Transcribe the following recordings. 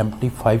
MT5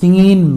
3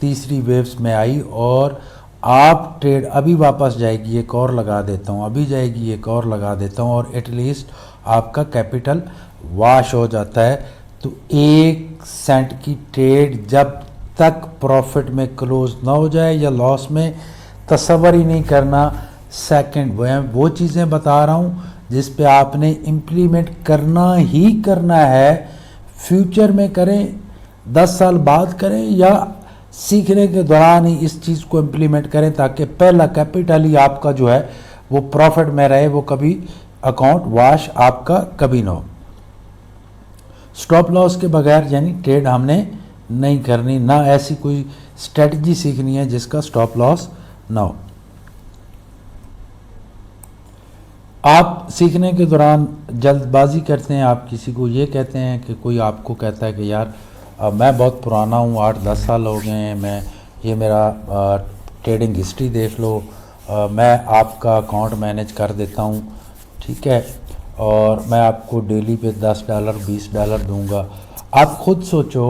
تیسری views میں آئی اور آپ ٹریڈ ابھی واپس جائے گی ایک اور لگا دیتا ہوں، ابھی جائے گی ایک اور لگا دیتا ہوں، اور ایٹ لیسٹ آپ کا کیپٹل واش ہو جاتا ہے. تو 1 سینٹ کی ٹریڈ جب تک پروفٹ میں کلوز نہ ہو جائے یا لاس میں، تصور ہی نہیں کرنا. سیکنڈ وہ چیزیں بتا رہا ہوں جس پہ آپ نے امپلیمنٹ کرنا ہی کرنا ہے. فیوچر میں کریں، 10 سال بعد کریں، یا سیکھنے کے دوران ہی اس چیز کو امپلیمنٹ کریں تاکہ پہلا کیپٹل ہی آپ کا جو ہے وہ پروفٹ میں رہے، وہ کبھی اکاؤنٹ واش آپ کا کبھی نہ ہو. سٹاپ لاس کے بغیر یعنی ٹریڈ ہم نے نہیں کرنی، نہ ایسی کوئی اسٹریٹجی سیکھنی ہے جس کا سٹاپ لاس نہ ہو. آپ سیکھنے کے دوران جلد بازی کرتے ہیں، آپ کسی کو یہ کہتے ہیں کہ کوئی آپ کو کہتا ہے کہ یار میں بہت پرانا ہوں، 8-10 سال ہو گئے ہیں، یہ میرا ٹریڈنگ ہسٹری دیکھ لو، میں آپ کا اکاؤنٹ مینیج کر دیتا ہوں، ٹھیک ہے، اور میں آپ کو ڈیلی پہ $10 $20 دوں گا. آپ خود سوچو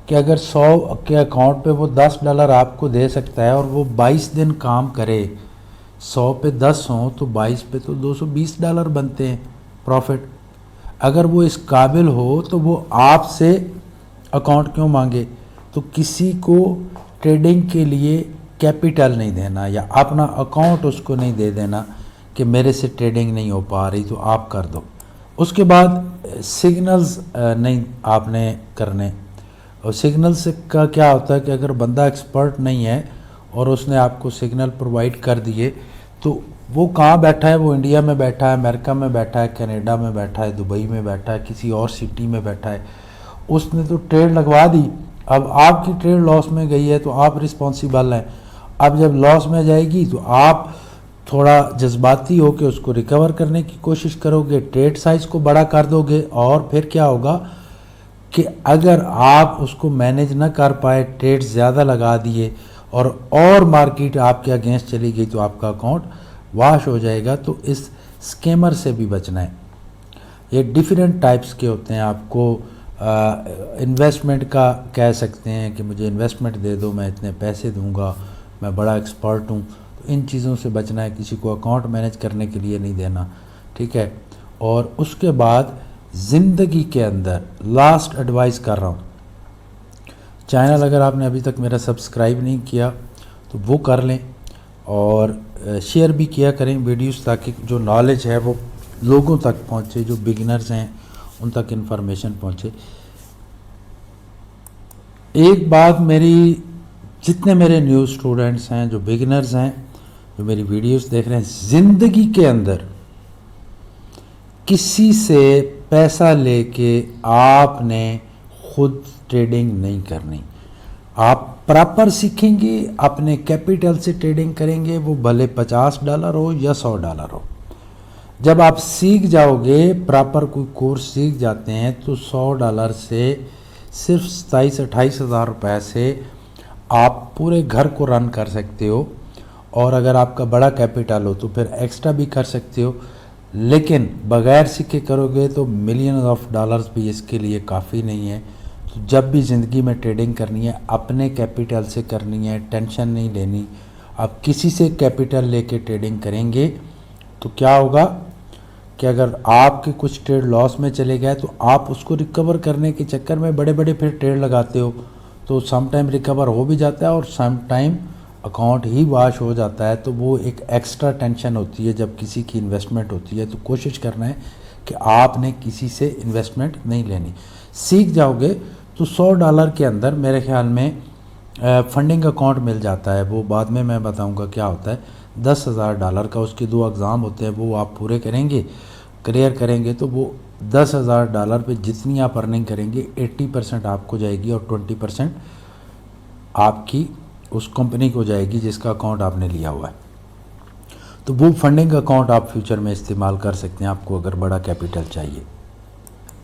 کہ اگر 100 کے اکاؤنٹ پہ وہ $10 آپ کو دے سکتا ہے اور وہ 22 دن کام کرے، 100 پہ 10 ہوں تو 22 پہ تو $220 بنتے ہیں پروفٹ. اگر وہ اس قابل ہو تو وہ آپ سے اکاؤنٹ کیوں مانگے؟ تو کسی کو ٹریڈنگ کے لیے کیپٹل نہیں دینا یا اپنا اکاؤنٹ اس کو نہیں دے دینا کہ میرے سے ٹریڈنگ نہیں ہو پا رہی تو آپ کر دو. اس کے بعد سگنلز نہیں آپ نے کرنے. اور سگنلز کا کیا ہوتا ہے کہ اگر بندہ ایکسپرٹ نہیں ہے اور اس نے آپ کو سگنل پرووائڈ کر دیے تو وہ کہاں بیٹھا ہے، وہ انڈیا میں بیٹھا ہے، امریکہ میں بیٹھا ہے، کینیڈا میں بیٹھا ہے، دبئی میں بیٹھا ہے، کسی اور سٹی میں بیٹھا ہے، اس نے تو ٹریڈ لگوا دی. اب آپ کی ٹریڈ لاس میں گئی ہے تو آپ رسپانسیبل ہیں. اب جب لاس میں جائے گی تو آپ تھوڑا جذباتی ہو کے اس کو ریکور کرنے کی کوشش کرو گے، ٹریڈ سائز کو بڑا کر دو گے، اور پھر کیا ہوگا کہ اگر آپ اس کو مینیج نہ کر پائے، ٹریڈ زیادہ لگا دیے اور مارکیٹ آپ کے اگینسٹ چلی گئی تو آپ کا اکاؤنٹ واش ہو جائے گا. تو اس اسکیمر سے بھی بچنا ہے. یہ ڈیفرنٹ ٹائپس کے ہوتے ہیں. آپ کو انویسٹمنٹ کا کہہ سکتے ہیں کہ مجھے انویسٹمنٹ دے دو، میں اتنے پیسے دوں گا، میں بڑا ایکسپرٹ ہوں. تو ان چیزوں سے بچنا ہے، کسی کو اکاؤنٹ مینیج کرنے کے لیے نہیں دینا، ٹھیک ہے. اور اس کے بعد زندگی کے اندر لاسٹ ایڈوائز کر رہا ہوں، چینل اگر آپ نے ابھی تک میرا سبسکرائب نہیں کیا تو وہ کر لیں اور شیئر بھی کیا کریں ویڈیوز تاکہ جو نالج ہے وہ لوگوں تک پہنچے، جو بگنرز ہیں ان تک انفارمیشن پہنچے. ایک بات میری، جتنے میرے نیو اسٹوڈنٹس ہیں، جو بگنرز ہیں، جو میری ویڈیوز دیکھ رہے ہیں، زندگی کے اندر کسی سے پیسہ لے کے آپ نے خود ٹریڈنگ نہیں کرنی. آپ پراپر سیکھیں گے، اپنے کیپٹل سے ٹریڈنگ کریں گے، وہ بھلے $50 ہو یا $100 ہو. جب آپ سیکھ جاؤ گے، پراپر کوئی کورس سیکھ جاتے ہیں تو $100 سے صرف 27-28 ہزار روپے سے آپ پورے گھر کو رن کر سکتے ہو. اور اگر آپ کا بڑا کیپٹل ہو تو پھر ایکسٹرا بھی کر سکتے ہو، لیکن بغیر سیکھے کرو گے تو ملینز آف ڈالرز بھی اس کے لیے کافی نہیں ہے. تو جب بھی زندگی میں ٹریڈنگ کرنی ہے اپنے کیپٹل سے کرنی ہے، ٹینشن نہیں لینی. آپ کسی سے کیپٹل لے کے ٹریڈنگ کریں گے تو کیا ہوگا کہ اگر آپ کے کچھ ٹریڈ لاس میں چلے گئے تو آپ اس کو ریکور کرنے کے چکر میں بڑے بڑے پھر ٹریڈ لگاتے ہو تو سم ٹائم ریکور ہو بھی جاتا ہے اور سم ٹائم اکاؤنٹ ہی واش ہو جاتا ہے. تو وہ ایک ایکسٹرا ٹینشن ہوتی ہے جب کسی کی انویسٹمنٹ ہوتی ہے. تو کوشش کرنا ہے کہ آپ نے کسی سے انویسٹمنٹ نہیں لینی. سیکھ جاؤ گے تو $100 کے اندر میرے خیال میں فنڈنگ اکاؤنٹ مل جاتا ہے. وہ بعد میں بتاؤں گا کیا ہوتا ہے. $10,000 کا اس کے 2 اگزام ہوتے ہیں، وہ آپ پورے کریں گے، کلیئر کریں گے تو وہ $10,000 پہ جتنی آپ ارننگ کریں گے 80% آپ کو جائے گی اور 20% آپ کی اس کمپنی کو جائے گی جس کا اکاؤنٹ آپ نے لیا ہوا ہے. تو وہ فنڈنگ اکاؤنٹ آپ فیوچر میں استعمال کر سکتے ہیں آپ کو اگر بڑا کیپٹل چاہیے.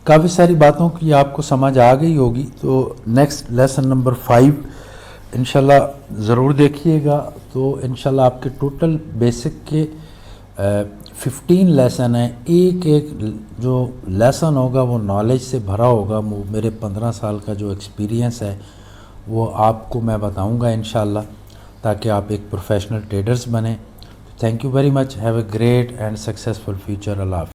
کافی ساری باتوں کی آپ کو سمجھ آ گئی ہوگی. تو نیکسٹ لیسن نمبر 5 انشاءاللہ ضرور دیکھیے گا. تو انشاءاللہ آپ کے ٹوٹل بیسک کے 15 لیسن ہیں. ایک جو لیسن ہوگا وہ نالج سے بھرا ہوگا. میرے 15 سال کا جو ایکسپیرینس ہے وہ آپ کو میں بتاؤں گا انشاءاللہ، تاکہ آپ ایک پروفیشنل ٹریڈرز بنیں. Thank you very much. Have a great and successful future. اللہ حافظ.